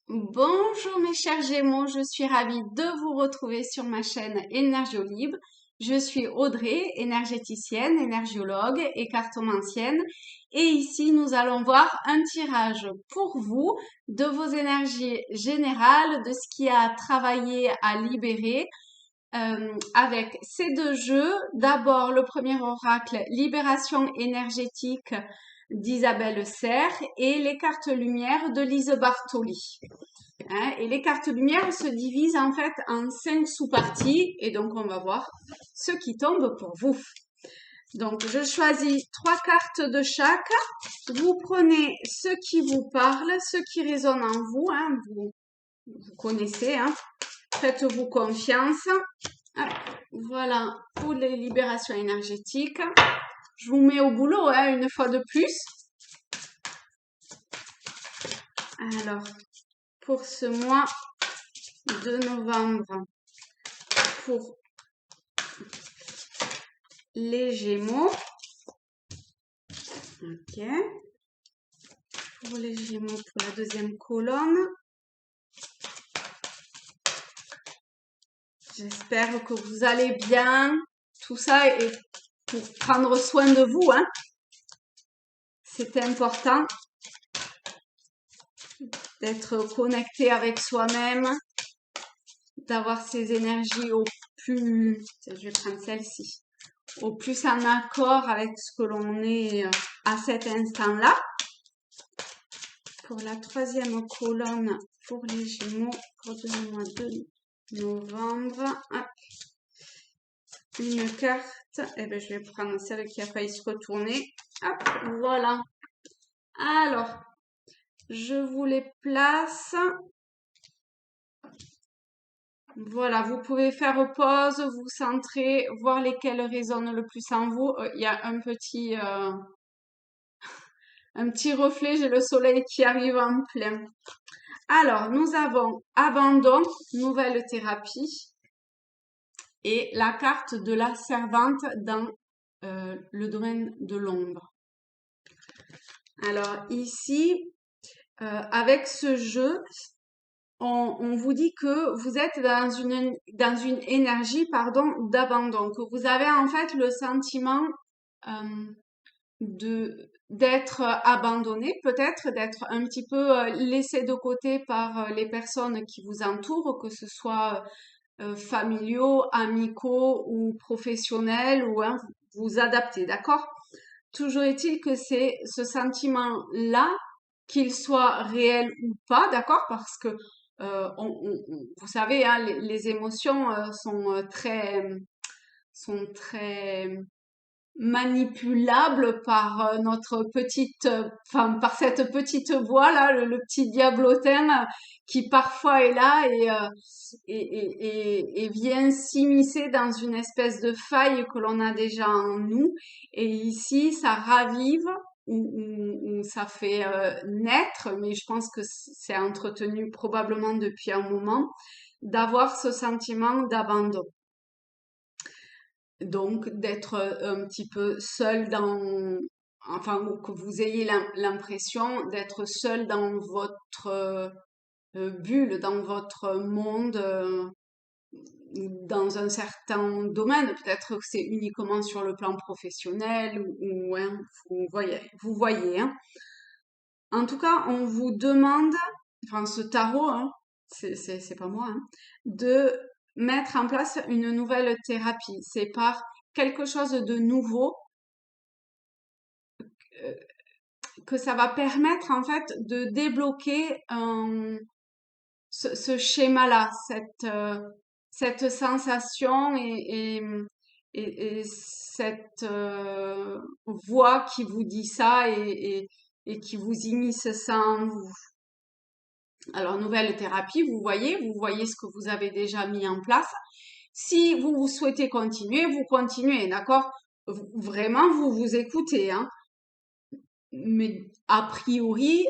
Bonjour mes chers Gémeaux, je suis ravie de vous retrouver sur ma chaîne Énergie Libre. Je suis Audrey, énergéticienne, énergiologue et cartomancienne. Et ici, nous allons voir un tirage pour vous de vos énergies générales, de ce qui a à travailler, à libérer avec ces deux jeux. D'abord, le premier oracle, Libération énergétique d'Isabelle Serre et les cartes lumière de Lise Bartoli. Hein, et les cartes lumière se divisent en fait en 5 sous-parties et donc on va voir ce qui tombe pour vous. Donc je choisis 3 cartes de chaque. Vous prenez ce qui vous parle, ce qui résonne en vous. Hein, vous connaissez. Hein, faites-vous confiance. Hop, voilà pour les libérations énergétiques. Je vous mets au boulot hein, une fois de plus. Alors, pour ce mois de novembre, pour les Gémeaux. Ok. Pour les Gémeaux, pour la deuxième colonne. J'espère que vous allez bien. Tout ça est pour prendre soin de vous. Hein. C'est important d'être connecté avec soi-même, d'avoir ses énergies au plus, je vais prendre celle-ci, au plus en accord avec ce que l'on est à cet instant-là. Pour la troisième colonne, pour les Gémeaux, pour le mois de novembre, hop. Une carte, et bien je vais prendre celle qui a failli se retourner. Hop, voilà. Alors, je vous les place. Voilà, vous pouvez faire pause, vous centrer, voir lesquelles résonnent le plus en vous. Il y a un petit reflet, j'ai le soleil qui arrive en plein. Alors, nous avons abandon, nouvelle thérapie et la carte de la servante dans le domaine de l'ombre. Alors ici, avec ce jeu, on vous dit que vous êtes dans une énergie d'abandon, que vous avez en fait le sentiment d'être abandonné, peut-être d'être un petit peu laissé de côté par les personnes qui vous entourent, que ce soit familiaux, amicaux ou professionnels, ou hein, vous adaptez, d'accord? Toujours est-il que c'est ce sentiment-là, qu'il soit réel ou pas, d'accord? Parce que vous savez, hein, les émotions sont très manipulable par notre enfin par cette petite voix là, le petit diablotin qui parfois est là et vient s'immiscer dans une espèce de faille que l'on a déjà en nous. Et ici, ça ravive ou ça fait naître, mais je pense que c'est entretenu probablement depuis un moment, d'avoir ce sentiment d'abandon. Donc, d'être un petit peu seul enfin, ou que vous ayez l'impression d'être seul dans votre bulle, dans votre monde, dans un certain domaine. Peut-être que c'est uniquement sur le plan professionnel hein, vous voyez, hein. En tout cas, on vous demande, enfin, ce tarot, hein, c'est pas moi, hein, de mettre en place une nouvelle thérapie. C'est par quelque chose de nouveau euh, que ça va permettre en fait de débloquer ce schéma-là, cette sensation et cette voix qui vous dit ça et qui vous immisce ça en vous. Alors, nouvelle thérapie, vous voyez ce que vous avez déjà mis en place. Si vous souhaitez continuer, vous continuez, d'accord? Vraiment, vous vous écoutez, hein. Mais a priori,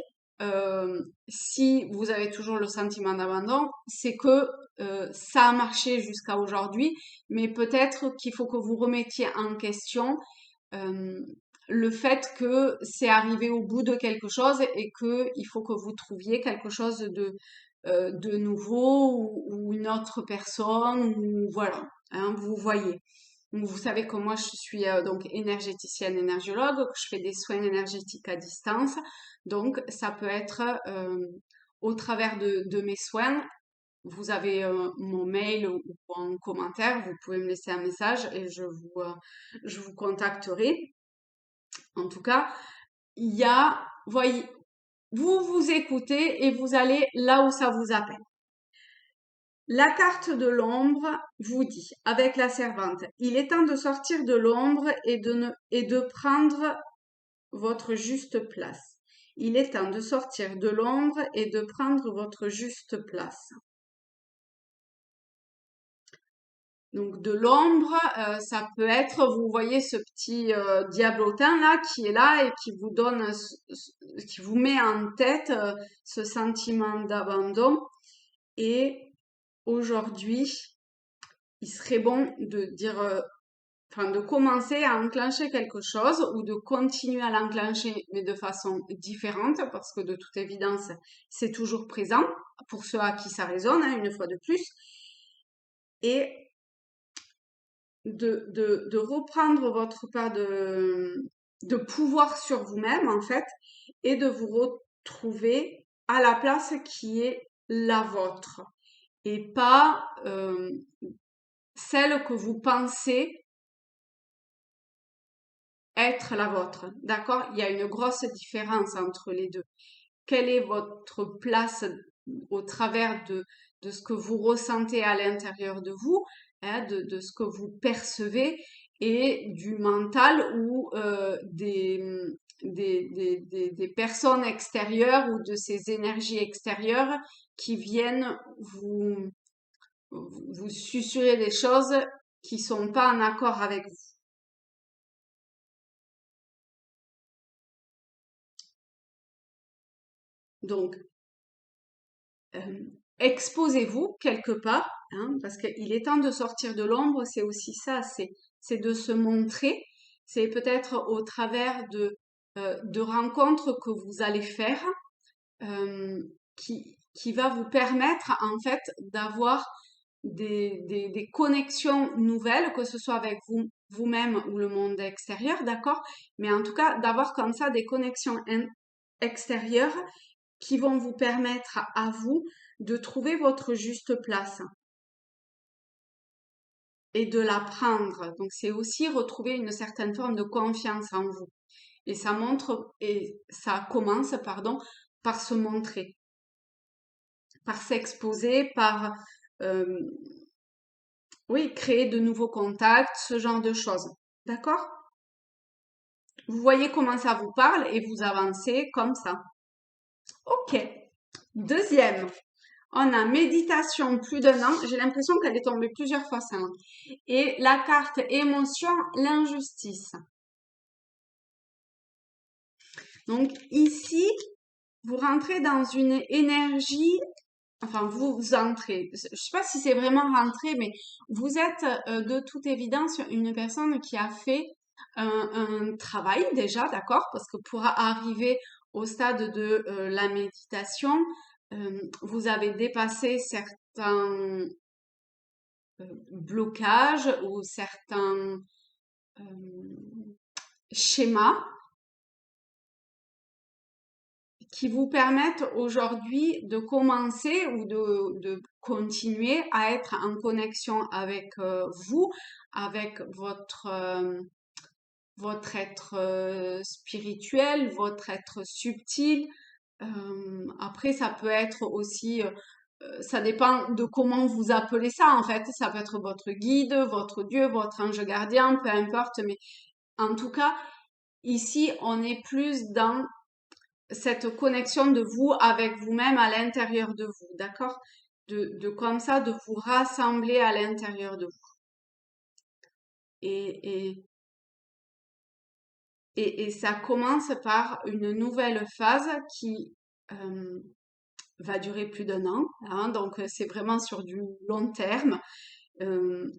si vous avez toujours le sentiment d'abandon, c'est que ça a marché jusqu'à aujourd'hui, mais peut-être qu'il faut que vous remettiez en question euh, le fait que c'est arrivé au bout de quelque chose et que il faut que vous trouviez quelque chose de nouveau ou une autre personne ou voilà, hein, vous voyez. Donc, vous savez que moi je suis donc énergéticienne énergiologue, que je fais des soins énergétiques à distance. Donc ça peut être au travers de mes soins. Vous avez mon mail ou en commentaire, vous pouvez me laisser un message et je vous contacterai. En tout cas, il y a, voyez, vous vous écoutez et vous allez là où ça vous appelle. La carte de l'ombre vous dit, avec la servante, il est temps de sortir de l'ombre et de prendre votre juste place. Il est temps de sortir de l'ombre et de prendre votre juste place. Donc de l'ombre, ça peut être, vous voyez ce petit diablotin là qui est là et qui vous donne, qui vous met en tête ce sentiment d'abandon. Et aujourd'hui, il serait bon de dire, enfin de commencer à enclencher quelque chose ou de continuer à l'enclencher, mais de façon différente, parce que de toute évidence, c'est toujours présent pour ceux à qui ça résonne, hein, une fois de plus. Et de reprendre votre part de pouvoir sur vous-même, en fait, et de vous retrouver à la place qui est la vôtre et pas celle que vous pensez être la vôtre. D'accord? Il y a une grosse différence entre les deux. Quelle est votre place au travers de ce que vous ressentez à l'intérieur de vous, hein, de ce que vous percevez et du mental ou des personnes extérieures ou de ces énergies extérieures qui viennent vous susurrer des choses qui sont pas en accord avec vous. Donc, euh, exposez-vous quelque part, hein, parce qu'il est temps de sortir de l'ombre, c'est aussi ça, c'est de se montrer, c'est peut-être au travers de rencontres que vous allez faire euh, qui va vous permettre en fait d'avoir des connexions nouvelles, que ce soit avec vous-même ou le monde extérieur, d'accord? Mais en tout cas, d'avoir comme ça des connexions extérieures qui vont vous permettre à vous de trouver votre juste place et de la prendre. Donc c'est aussi retrouver une certaine forme de confiance en vous. Et ça montre, et ça commence, pardon, par se montrer, par s'exposer, par, euh, oui, créer de nouveaux contacts, ce genre de choses. D'accord? Vous voyez comment ça vous parle et vous avancez comme ça. Ok. Deuxième. On a méditation plus d'un an. J'ai l'impression qu'elle est tombée plusieurs fois ça. Et la carte émotion, l'injustice. Donc ici, vous rentrez dans une énergie, enfin vous entrez, je sais pas si c'est vraiment rentrer, mais vous êtes de toute évidence une personne qui a fait un travail déjà, d'accord? Parce que pour arriver au stade de la méditation, vous avez dépassé certains blocages ou certains schémas qui vous permettent aujourd'hui de commencer ou de continuer à être en connexion avec vous, avec votre être spirituel, votre être subtil. Après, ça peut être aussi, ça dépend de comment vous appelez ça en fait. Ça peut être votre guide, votre Dieu, votre ange gardien, peu importe. Mais en tout cas, ici, on est plus dans cette connexion de vous avec vous-même à l'intérieur de vous, d'accord? De comme ça, de vous rassembler à l'intérieur de vous. Et, et, et ça commence par une nouvelle phase qui va durer plus d'un an, hein, donc c'est vraiment sur du long terme.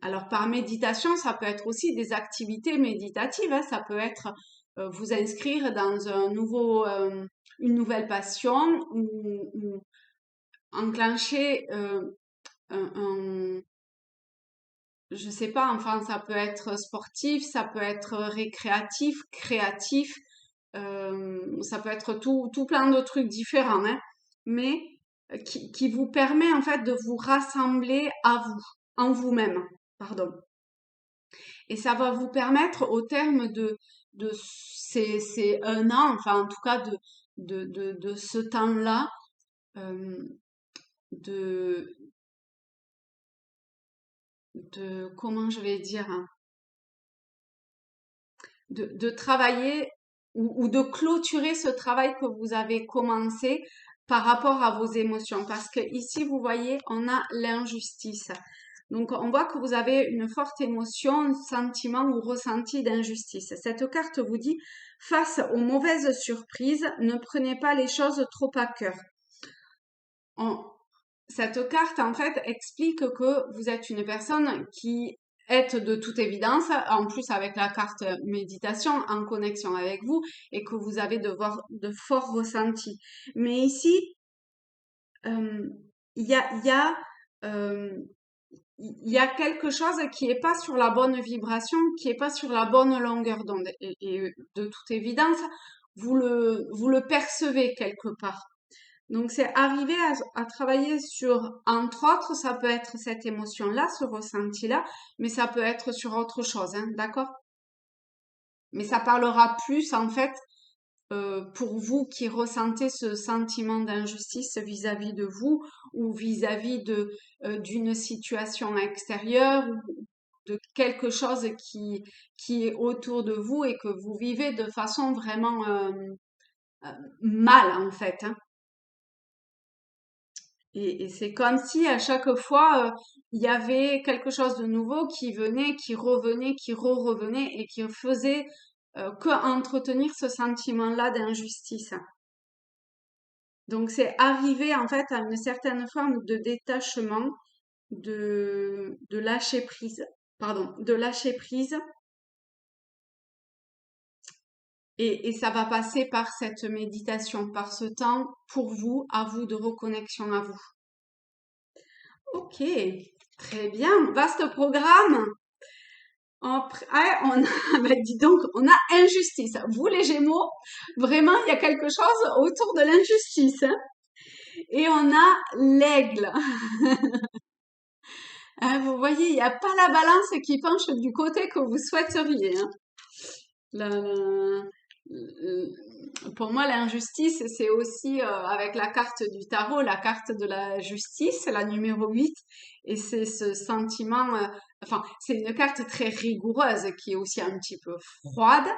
Alors par méditation, ça peut être aussi des activités méditatives, hein, ça peut être vous inscrire dans un nouveau, une nouvelle passion ou enclencher un, je sais pas, enfin, ça peut être sportif, ça peut être récréatif, créatif, ça peut être tout plein de trucs différents, hein, mais qui vous permet en fait de vous rassembler à vous, en vous-même, pardon. Et ça va vous permettre au terme de ces un an, enfin en tout cas de ce temps-là, euh, de, comment je vais dire, hein, de travailler ou de clôturer ce travail que vous avez commencé par rapport à vos émotions. Parce que ici, vous voyez, on a l'injustice. Donc, on voit que vous avez une forte émotion, sentiment ou ressenti d'injustice. Cette carte vous dit, face aux mauvaises surprises, ne prenez pas les choses trop à cœur. On- Cette carte, en fait, explique que vous êtes une personne qui est de toute évidence, en plus avec la carte méditation, en connexion avec vous et que vous avez de forts ressentis. Mais ici, euh, il y a, il y a, euh, il y a quelque chose qui est pas sur la bonne vibration, qui est pas sur la bonne longueur d'onde. Et de toute évidence, vous le percevez quelque part. Donc, c'est arriver à travailler sur, entre autres, ça peut être cette émotion-là, ce ressenti-là, mais ça peut être sur autre chose, hein, d'accord? Mais ça parlera plus, en fait, pour vous qui ressentez ce sentiment d'injustice vis-à-vis de vous ou vis-à-vis d'une situation extérieure ou de quelque chose qui est autour de vous et que vous vivez de façon vraiment euh, mal, en fait, hein. Et c'est comme si à chaque fois, il y avait quelque chose de nouveau qui venait, qui revenait et qui faisait que entretenir ce sentiment-là d'injustice. Donc c'est arriver en fait à une certaine forme de détachement, de lâcher prise, pardon, de lâcher prise. Et ça va passer par cette méditation, par ce temps pour vous, à vous, de reconnexion à vous. Ok, très bien, vaste programme. Après, on a, bah, dis donc, on a injustice. Vous, les Gémeaux, vraiment, il y a quelque chose autour de l'injustice, hein. Et on a l'aigle. Hein, vous voyez, il n'y a pas la balance qui penche du côté que vous souhaiteriez, hein. La- pour moi, l'injustice, c'est aussi avec la carte du tarot, la carte de la justice, la numéro 8. Et c'est ce sentiment, enfin, c'est une carte très rigoureuse qui est aussi un petit peu froide,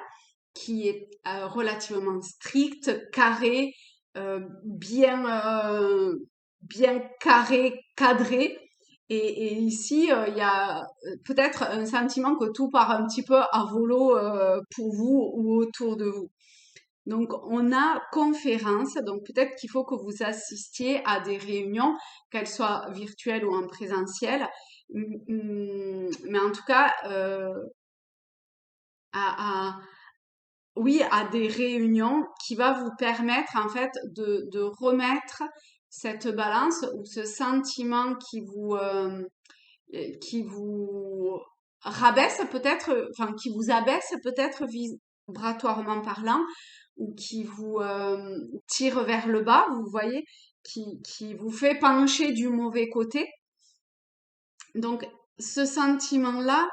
qui est relativement stricte, carrée, bien carré, cadré. Et ici, il y a peut-être un sentiment que tout part un petit peu à volo pour vous ou autour de vous. Donc, on a conférence. Donc, peut-être qu'il faut que vous assistiez à des réunions, qu'elles soient virtuelles ou en présentiel. Mais en tout cas, à, oui, à des réunions qui va vous permettre en fait de remettre cette balance ou ce sentiment qui vous rabaisse peut-être, enfin qui vous abaisse peut-être vibratoirement parlant ou qui vous tire vers le bas, vous voyez, qui vous fait pencher du mauvais côté. Donc ce sentiment-là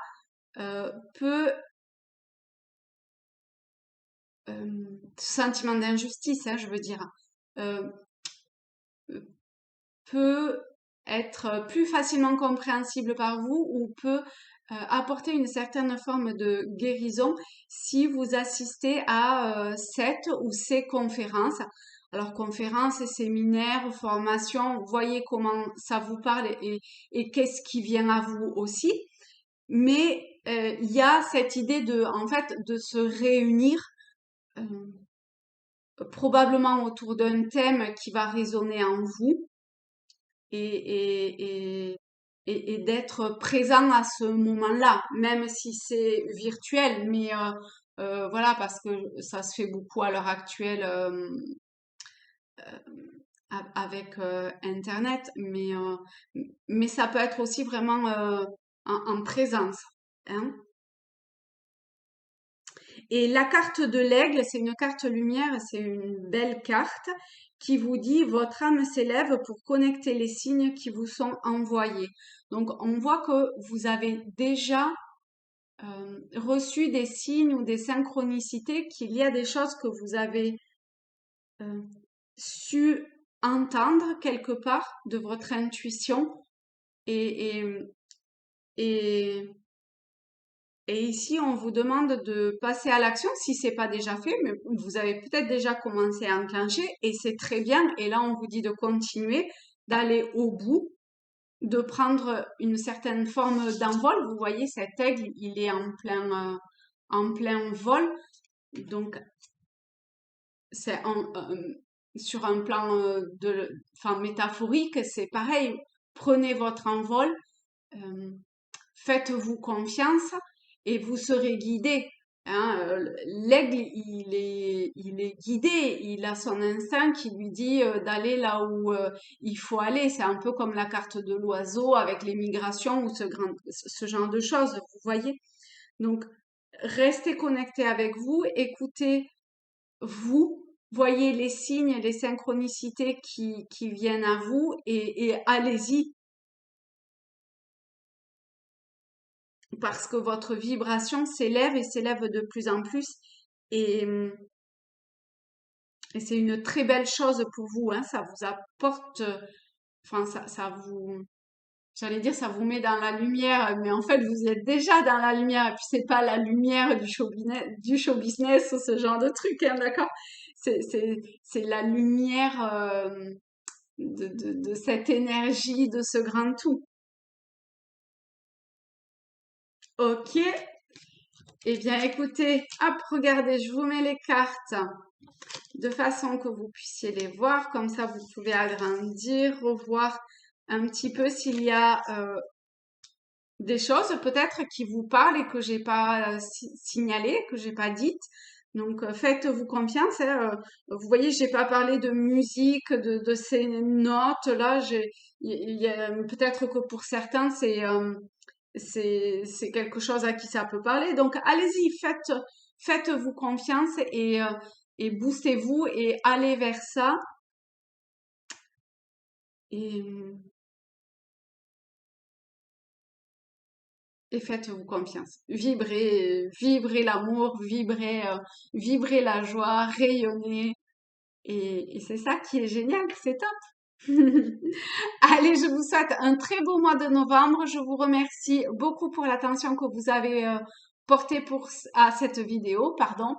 peut ce sentiment d'injustice, hein, je veux dire, euh, peut être plus facilement compréhensible par vous ou peut apporter une certaine forme de guérison si vous assistez à cette ou ces conférences. Alors, conférences, séminaires, formations, voyez comment ça vous parle et qu'est-ce qui vient à vous aussi. Mais il y a cette idée de, en fait, de se réunir euh, probablement autour d'un thème qui va résonner en vous et d'être présent à ce moment-là, même si c'est virtuel, mais voilà, parce que ça se fait beaucoup à l'heure actuelle avec Internet, mais ça peut être aussi vraiment en présence, hein. Et la carte de l'aigle, c'est une carte lumière, c'est une belle carte qui vous dit votre âme s'élève pour connecter les signes qui vous sont envoyés. Donc on voit que vous avez déjà reçu des signes ou des synchronicités, qu'il y a des choses que vous avez euh, su entendre quelque part de votre intuition et, et, et Et ici, on vous demande de passer à l'action si c'est pas déjà fait, mais vous avez peut-être déjà commencé à enclencher et c'est très bien. Et là, on vous dit de continuer, d'aller au bout, de prendre une certaine forme d'envol. Vous voyez, cet aigle, il est en plein vol. Donc, c'est sur un plan enfin, métaphorique, c'est pareil. Prenez votre envol, euh, faites-vous confiance et vous serez guidé. Hein. L'aigle, il est guidé, il a son instinct qui lui dit d'aller là où il faut aller. C'est un peu comme la carte de l'oiseau avec les migrations ou ce genre de choses, vous voyez. Donc, restez connecté avec vous, écoutez vous, voyez les signes, les synchronicités qui viennent à vous et allez-y parce que votre vibration s'élève et s'élève de plus en plus. Et, hum, et c'est une très belle chose pour vous, hein. Ça vous apporte, enfin, ça vous, j'allais dire, ça vous met dans la lumière, mais en fait, vous êtes déjà dans la lumière. Et puis, c'est pas la lumière du show business ou ce genre de truc, hein, d'accord? C'est la lumière, de cette énergie, de ce grand tout. Ok. Eh bien, écoutez, hop, regardez, je vous mets les cartes de façon que vous puissiez les voir. Comme ça, vous pouvez agrandir, revoir un petit peu s'il y a des choses peut-être qui vous parlent et que j'ai pas signalées, que j'ai pas dites. Donc, faites-vous confiance, hein. Vous voyez, j'ai pas parlé de musique, de ces notes-là. Peut-être que pour certains, c'est quelque chose à qui ça peut parler. Donc, allez-y, faites-vous confiance et boostez-vous et allez vers ça. Et, et faites-vous confiance. Vibrez l'amour, vibrez la joie, rayonnez. Et c'est ça qui est génial, c'est top. Allez, je vous souhaite un très beau mois de novembre. Je vous remercie beaucoup pour l'attention que vous avez portée à cette vidéo, pardon.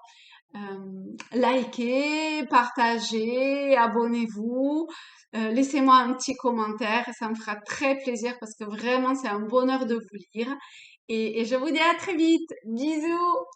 Likez, partagez, abonnez-vous, laissez-moi un petit commentaire, ça me fera très plaisir parce que vraiment c'est un bonheur de vous lire. Et je vous dis à très vite. Bisous!